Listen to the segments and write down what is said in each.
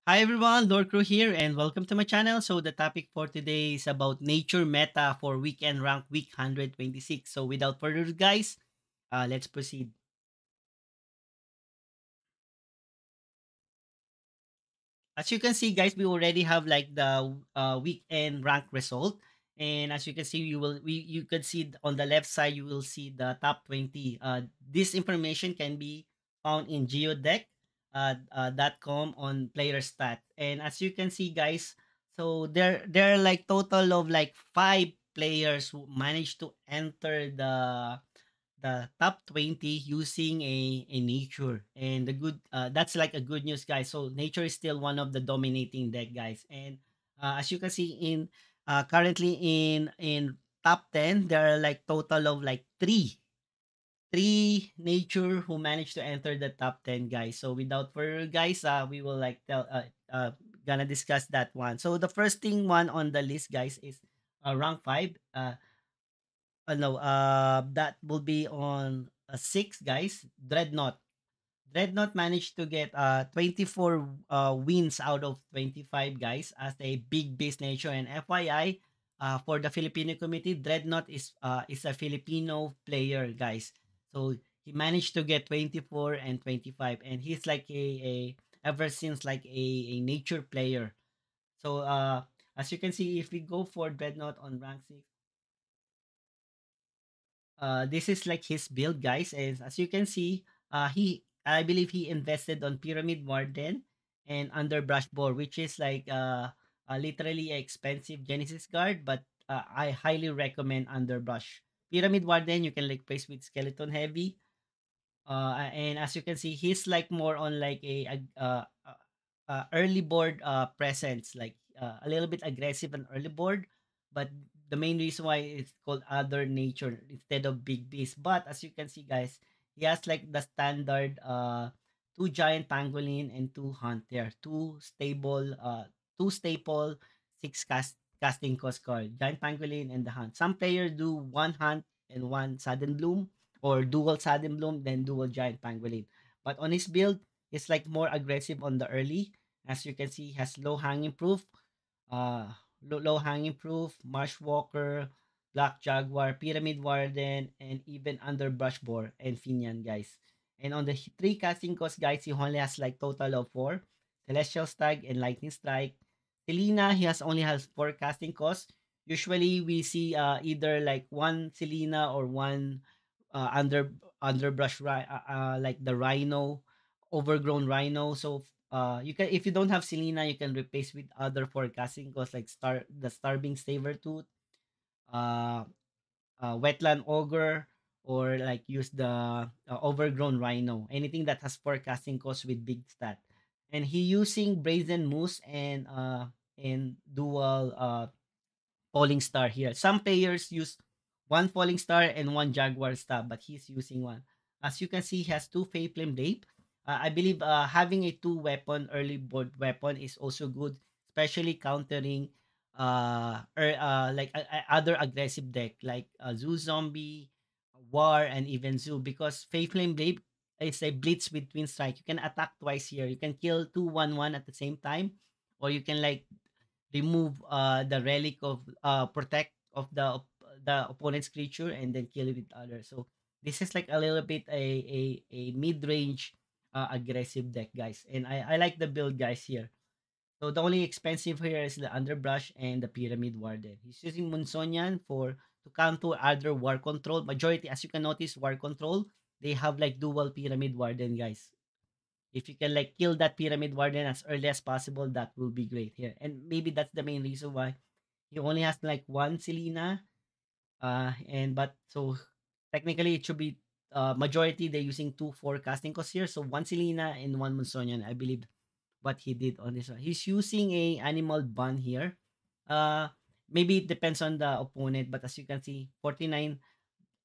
Hi everyone, Lord Crew here and welcome to my channel. So the topic for today is about nature meta for weekend rank week 126. So without further ado guys, let's proceed. As you can see, guys, we already have like the weekend rank result. And as you can see, you could see on the left side, you will see the top 20. This information can be found in geodeck .com on player stat. And as you can see, guys, so there are like total of like 5 players who managed to enter the top 20 using a nature, and the good that's like a good news, guys. So nature is still one of the dominating deck, guys. And as you can see in currently in top 10, there are like total of like three nature who managed to enter the top 10, guys. So without further, guys, we will like tell gonna discuss that one. So the first thing one on the list, guys, is rank 5. No, that will be on 6, guys. Dreadnought managed to get 24 wins out of 25, guys, as a big base nation. And FYI, for the Filipino community, Dreadnought is a Filipino player, guys. So he managed to get 24 and 25, and he's like a ever since like a nature player. So as you can see, if we go for Dreadnought on rank 6, this is like his build, guys. And as you can see, I believe he invested on Pyramid Warden and Underbrush Boar, which is like literally a expensive Genesis card, but I highly recommend Underbrush. Pyramid Warden you can like place with Skeleton Heavy, and as you can see, he's like more on like early board presence, like a little bit aggressive and early board. But the main reason why it's called other nature instead of big beast. But as you can see, guys, he has like the standard two giant pangolin and two hunter, two staple casting cost card, giant pangolin and the hunt. Some players do one hunt and one sudden bloom, or dual sudden bloom then dual giant pangolin. But on his build, it's like more aggressive on the early. As you can see, he has low hanging proof, uh, low hanging proof, Marsh Walker, Black Jaguar, Pyramid Warden, and even Underbrush Boar and Finian, guys. And on the three casting cost, guys, he only has like total of four: Celestial Stag and Lightning Strike. Selena, he has four casting costs. Usually, we see either like one Selena or one underbrush like the Rhino, overgrown Rhino. So you can, if you don't have Selena, you can replace with other forecasting costs like the Starving Sabertooth, uh, Wetland Ogre, or like use the overgrown Rhino. Anything that has forecasting costs with big stat. And he using Brazen Moose and dual falling star here. Some players use one falling star and one jaguar star, but he's using one. As you can see, he has two Fey Flame Blade. I believe having a two weapon early board weapon is also good, especially countering like other aggressive deck like Zoo Zombie, War, and even Zoo, because Fey Flame Blade is a blitz with twin strike. You can attack twice here. You can kill 2/1/1 at the same time, or you can like remove the relic of protect of the opponent's creature and then kill it with others. So this is like a little bit a mid-range aggressive deck, guys. And I like the build, guys, here. So the only expensive here is the Underbrush and the Pyramid Warden. He's using Munsonian for to counter other War Control. Majority, as you can notice, War Control, they have like dual Pyramid Warden, guys. If you can like kill that Pyramid Warden as early as possible, that will be great here. And maybe that's the main reason why he only has like one Selena. And but so technically it should be majority they're using two forecasting costs here. So one Selena and one Monsonian, I believe what he did on this one. He's using a animal bun here. Uh Maybe it depends on the opponent, but as you can see, 49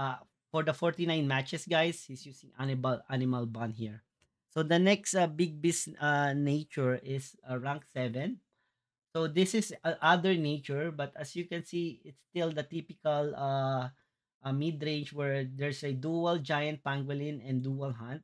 uh, for the 49 matches, guys, he's using animal bond here. So the next big beast nature is rank 7. So this is other nature, but as you can see, it's still the typical mid range where there's a dual giant pangolin and dual hunt.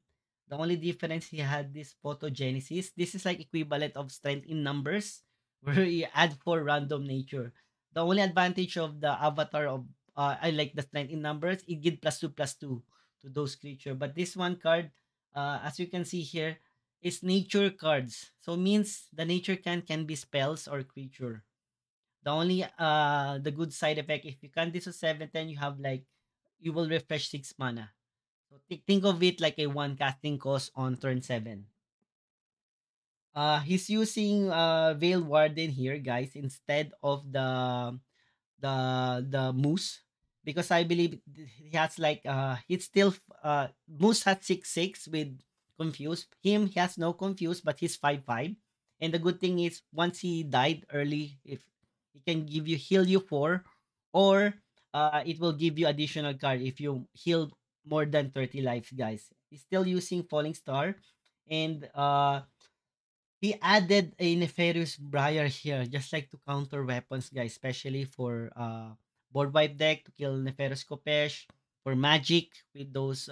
The only difference, he had this photogenesis. This is like equivalent of strength in numbers, where you add for random nature. The only advantage of the avatar of I like the strength in numbers, it give +2 +2 to those creature. But this one card, as you can see here, is nature cards. So means the nature can be spells or creature. The only the good side effect, if you can this to 7 10, you have like you will refresh 6 mana. So think of it like a one casting cost on turn 7. He's using Veil Warden here, guys, instead of the Moose, because I believe he has like it's still Moose has 6 6 with confused. Him, he has no confused, but he's 5 5. And the good thing is once he died early, if he can give you heal you 4, or it will give you additional card if you heal more than 30 lives, guys. He's still using Falling Star, and he added a Nefarious Briar here, just like to counter weapons, guys, especially for board wipe deck to kill Nefarious Kopesh, for magic with those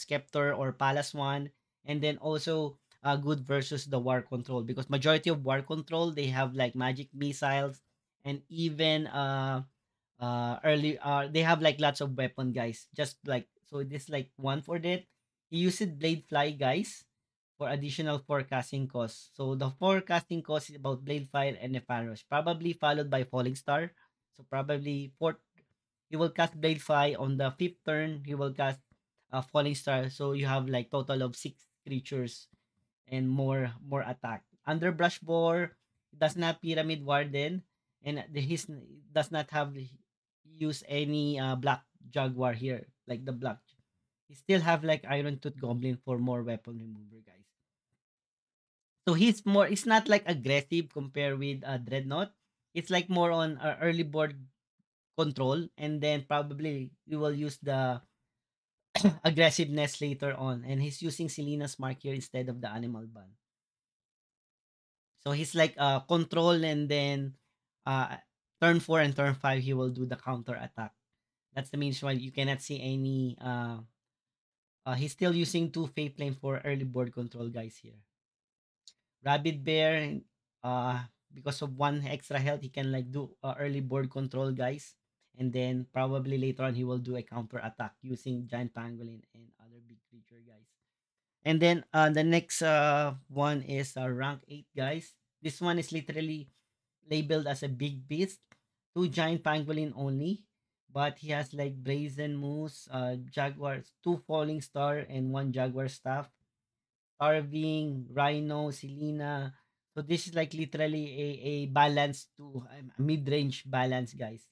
Scepter or Palace one, and then also good versus the War Control, because majority of War Control, they have like magic missiles, and even early they have like lots of weapon, guys, just like so this like one for that. He used Blade Fly, guys, for additional forecasting costs. So the forecasting cost is about Blade File and Nepharos, probably followed by Falling Star. So probably fourth, he will cast Blade Fly on the fifth turn. He will cast Falling Star. So you have like total of 6 creatures and more attack. Underbrush Boar does not Pyramid Warden, and his does not have use any Black Jaguar here, like the Black. He still have like Iron Tooth Goblin for more weapon remover, guys. So he's more, it's not like aggressive compared with Dreadnought. It's like more on early board control, and then probably we will use the aggressiveness later on. And he's using Selena's Mark here instead of the Animal Ban. So he's like control, and then uh turn 4 and turn 5 he will do the counter attack. That's the means why you cannot see any he's still using 2 Fate Flame for early board control, guys, here. Rabbit Bear, uh, because of one extra health, he can like do early board control, guys. And then probably later on, he will do a counter attack using Giant Pangolin and other big creature, guys. And then the next one is rank 8, guys. This one is literally labeled as a big beast. 2 Giant Pangolin only. But he has like Brazen Moose, Jaguars, 2 Falling Star, and 1 Jaguar Staff. Carving, Rhino, Selena. So this is like literally a balance to a mid-range balance, guys.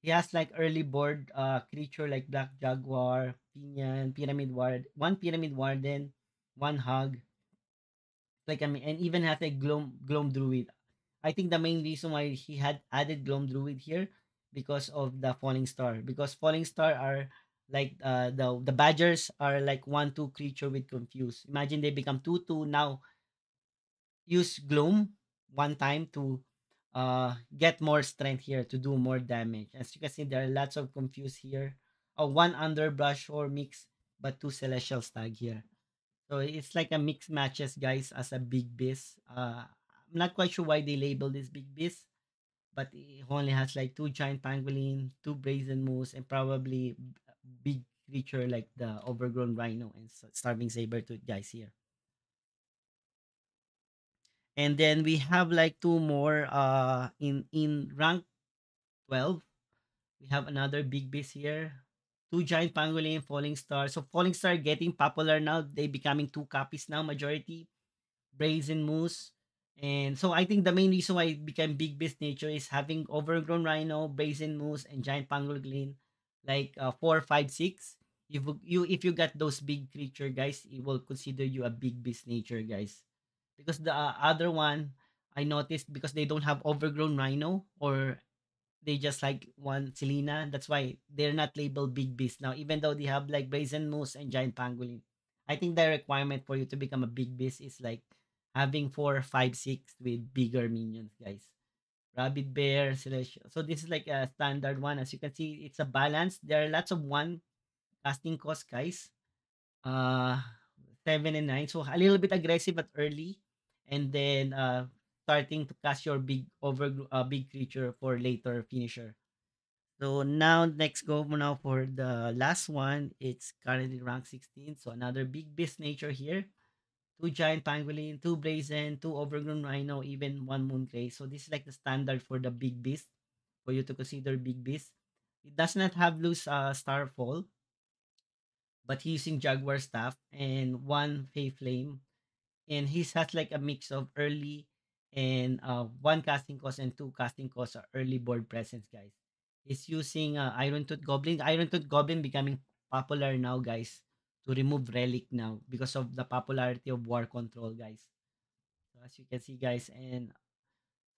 He has like early board creature like Black Jaguar, Pinion, Pyramid Ward, 1 Pyramid Warden, 1 Hug. Like I mean, and even has a Gloam Druid. I think the main reason why he had added Gloam Druid here because of the Falling Star. Because Falling Star are like the Badgers are like 1 2 creature with confuse. Imagine they become 2 2 now. Use Gloom one time to get more strength here to do more damage. As you can see, there are lots of confuse here. 1 Underbrush or mix, but 2 Celestial Stag here. So it's like a mixed matches, guys, as a big beast. I'm not quite sure why they label this big beast, but it only has like 2 giant pangolin, 2 brazen moose, and probably big creature like the overgrown rhino and starving saber tooth, guys, here. And then we have like 2 more in rank 12. We have another big beast here. 2 giant pangolin, falling star. So falling star getting popular now. They becoming 2 copies now, majority. Brazen Moose. And so I think the main reason why it became big beast nature is having overgrown rhino, brazen moose, and giant pangolin, like 4, 5, 6. If you got those big creature, guys, it will consider you a big beast nature, guys. Because the other one, I noticed because they don't have overgrown rhino, or they just like one Selena. That's why they're not labeled big beast now, even though they have like brazen moose and giant pangolin. I think the requirement for you to become a big beast is like having 4, 5, 6 with bigger minions, guys. Rabbit bear, celestial. So this is like a standard one. As you can see, it's a balance. There are lots of one casting cost, guys. Uh 7 and 9. So a little bit aggressive at early, and then starting to cast your big creature for later finisher. So now next go mo now for the last one. It's currently rank 16. So another big beast nature here. Two giant pangolin, two brazen, two overgrown rhino, even one moon gray. So this is like the standard for the big beast for you to consider big beast. It does not have loose starfall, but he's using jaguar staff and one fey flame, and he has like a mix of early and one casting cost and two casting costs are early board presence, guys. He's using Iron Tooth Goblin. Iron Tooth Goblin becoming popular now, guys, to remove relic now because of the popularity of war control, guys. So as you can see, guys, and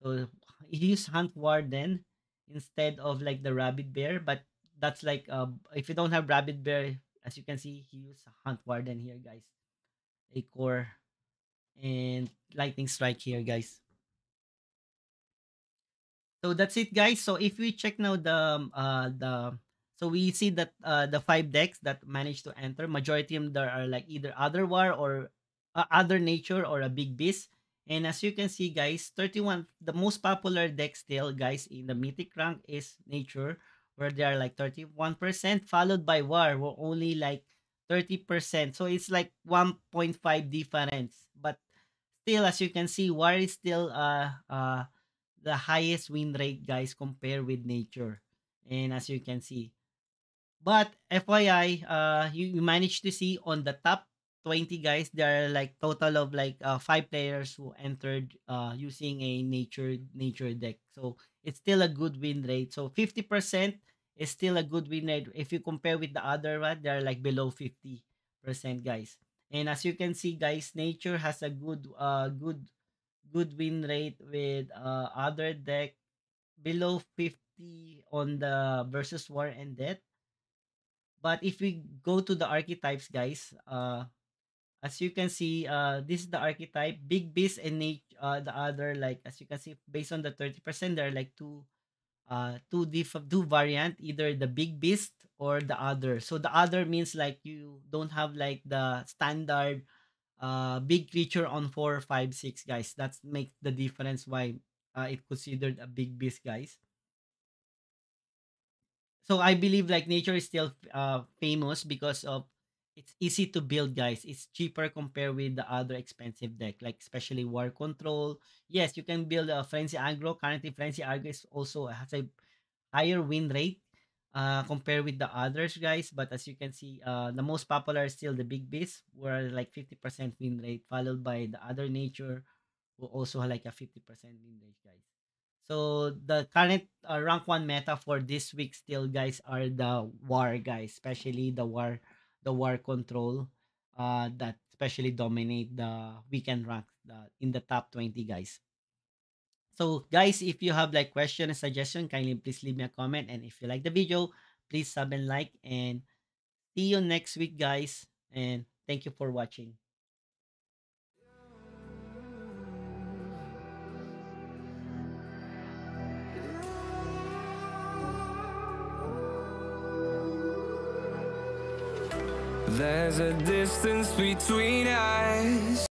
so he used Hunt Warden instead of like the Rabbit Bear, but that's like if you don't have Rabbit Bear, as you can see, he used Hunt Warden here, guys. A core and lightning strike here, guys. So that's it, guys. So if we check now the so we see that the five decks that managed to enter, majority of them there are like either other war or other nature or a big beast. And as you can see, guys, 31 the most popular deck still, guys, in the mythic rank is nature, where they are like 31%, followed by war, where only like 30%. So it's like 1.5 difference. But still, as you can see, war is still the highest win rate, guys, compared with nature. And as you can see, but FYI, you managed to see on the top 20, guys, there are like total of like five players who entered using a nature deck. So it's still a good win rate. So 50% is still a good win rate. If you compare with the other one, they're like below 50%, guys. And as you can see, guys, nature has a good win rate with other deck below 50 on the versus war and death. But if we go to the archetypes, guys, as you can see, this is the archetype big beast and the other, like as you can see, based on the 30%, there are like two variant, either the big beast or the other. So the other means like you don't have like the standard big creature on 4, 5, 6, guys. That's make the difference why it considered a big beast, guys. So I believe like nature is still famous because of it's easy to build, guys. It's cheaper compared with the other expensive deck, like especially war control. Yes, you can build a frenzy aggro. Currently, frenzy aggro is also has a higher win rate compared with the others, guys. But as you can see, the most popular is still the big beast, where like 50% win rate, followed by the other nature, who also have like a 50% win rate, guys. So the current rank 1 meta for this week still, guys, are the war, guys, especially the war control that especially dominate the weekend rank in the top 20, guys. So guys, if you have like question and suggestion, kindly please leave me a comment, and if you like the video, please sub and like, and see you next week, guys, and thank you for watching. There's a distance between us.